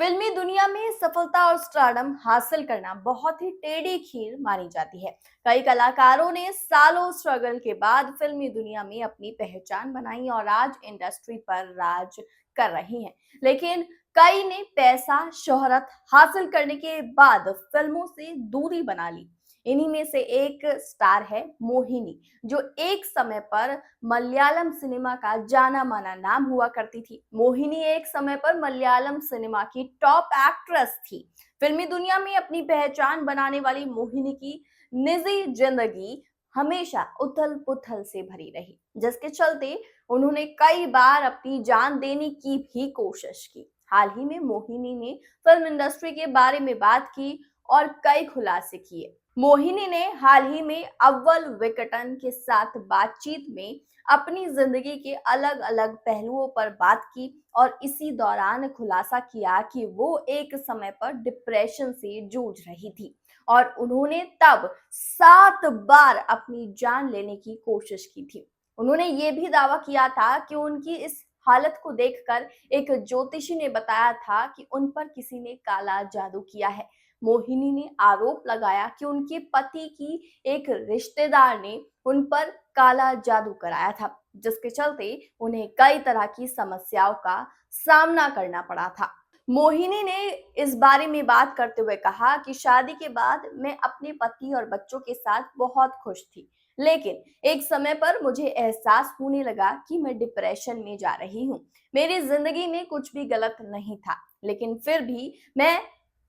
फिल्मी दुनिया में सफलता और स्टारडम हासिल करना बहुत ही टेढ़ी खीर मानी जाती है। कई कलाकारों ने सालों स्ट्रगल के बाद फिल्मी दुनिया में अपनी पहचान बनाई और आज इंडस्ट्री पर राज कर रही हैं। लेकिन कई ने पैसा, शोहरत हासिल करने के बाद फिल्मों से दूरी बना ली। इन्हीं में से एक स्टार है मोहिनी, जो एक समय पर मलयालम सिनेमा का जाना माना नाम हुआ करती थी। मोहिनी एक समय पर मलयालम सिनेमा की टॉप एक्ट्रेस थी। फिल्मी दुनिया में अपनी पहचान बनाने वाली मोहिनी की निजी जिंदगी हमेशा उथल पुथल से भरी रही, जिसके चलते उन्होंने कई बार अपनी जान देने की भी कोशिश की। हाल ही में मोहिनी ने फिल्म इंडस्ट्री के बारे में बात की और कई खुलासे किए। मोहिनी ने हाल ही में अव्वल विकटन के साथ बातचीत में अपनी जिंदगी के अलग अलग पहलुओं पर बात की और इसी दौरान खुलासा किया कि वो एक समय पर डिप्रेशन से जूझ रही थी और उन्होंने तब 7 बार अपनी जान लेने की कोशिश की थी। उन्होंने ये भी दावा किया था कि उनकी इस हालत को देखकर एक ज्योतिषी ने बताया था कि उन पर किसी ने काला जादू किया है। मोहिनी ने आरोप लगाया कि उनके पति की एक रिश्तेदार ने उन पर काला जादू कराया था, जिसके चलते उन्हें कई तरह की समस्याओं का सामना करना पड़ा था। मोहिनी ने इस बारे में बात करते हुए कहा कि शादी के बाद मैं अपने पति और बच्चों के साथ बहुत खुश थी, लेकिन एक समय पर मुझे एहसास होने लगा कि मैं डिप्रेशन में जा रही हूँ। मेरी जिंदगी में कुछ भी गलत नहीं था, लेकिन फिर भी मैं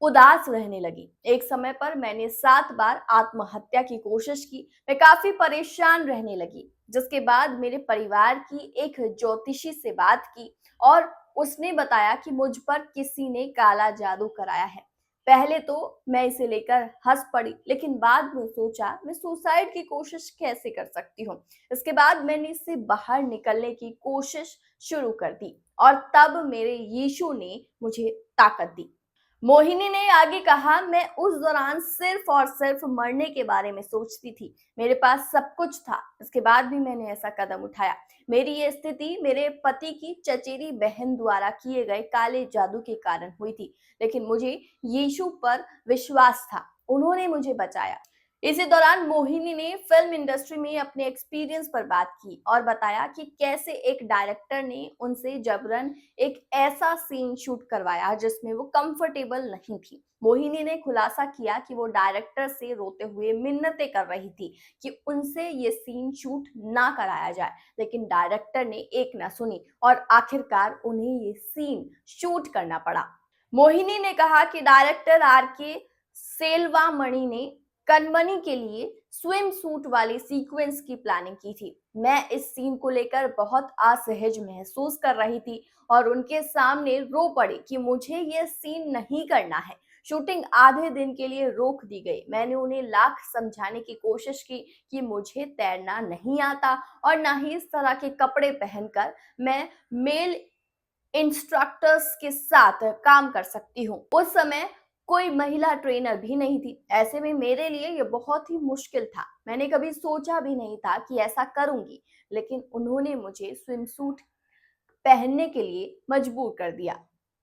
उदास रहने लगी। एक समय पर मैंने 7 बार आत्महत्या की कोशिश की। मैं काफी परेशान रहने लगी, जिसके बाद मेरे परिवार की एक ज्योतिषी से बात की और उसने बताया कि मुझ पर किसी ने काला जादू कराया है। पहले तो मैं इसे लेकर हंस पड़ी, लेकिन बाद में सोचा मैं सुसाइड की कोशिश कैसे कर सकती हूँ। इसके बाद मैंने इससे बाहर निकलने की कोशिश शुरू कर दी और तब मेरे यीशु ने मुझे ताकत दी। मोहिनी ने आगे कहा, मैं उस दौरान सिर्फ और सिर्फ मरने के बारे में सोचती थी। मेरे पास सब कुछ था, इसके बाद भी मैंने ऐसा कदम उठाया। मेरी ये स्थिति मेरे पति की चचेरी बहन द्वारा किए गए काले जादू के कारण हुई थी, लेकिन मुझे यीशु पर विश्वास था, उन्होंने मुझे बचाया। इसी दौरान मोहिनी ने फिल्म इंडस्ट्री में अपने एक्सपीरियंस पर बात की और बताया कि कैसे एक डायरेक्टर ने उनसे जबरन एक ऐसा सीन शूट करवाया जिसमें वो कंफर्टेबल नहीं थी। मोहिनी ने खुलासा किया कि वो डायरेक्टर से रोते हुए मिन्नतें कर रही थी कि उनसे ये सीन शूट ना कराया जाए, लेकिन डायरेक्टर ने एक ना सुनी और आखिरकार उन्हें ये सीन शूट करना पड़ा। मोहिनी ने कहा कि डायरेक्टर आर के सेल्वामणि ने कनमनी के लिए स्विम सूट वाली सीक्वेंस की प्लानिंग की थी। मैं इस सीन को लेकर बहुत असहज महसूस कर रही थी और उनके सामने रो पड़ी कि मुझे ये सीन नहीं करना है। शूटिंग आधे दिन के लिए रोक दी गई। मैंने उन्हें लाख समझाने की कोशिश की कि मुझे तैरना नहीं आता और ना ही इस तरह के कपड़े पहनकर मैं मेल इंस्ट्रक्टर्स के साथ काम कर सकती हूँ। उस समय कोई महिला ट्रेनर भी नहीं थी। ऐसे में मेरे लिए ये बहुत ही मुश्किल था। मैंने कभी सोचा भी नहीं था कि ऐसा करूंगी, लेकिन उन्होंने मुझे स्विमसूट पहनने के लिए मजबूर कर दिया।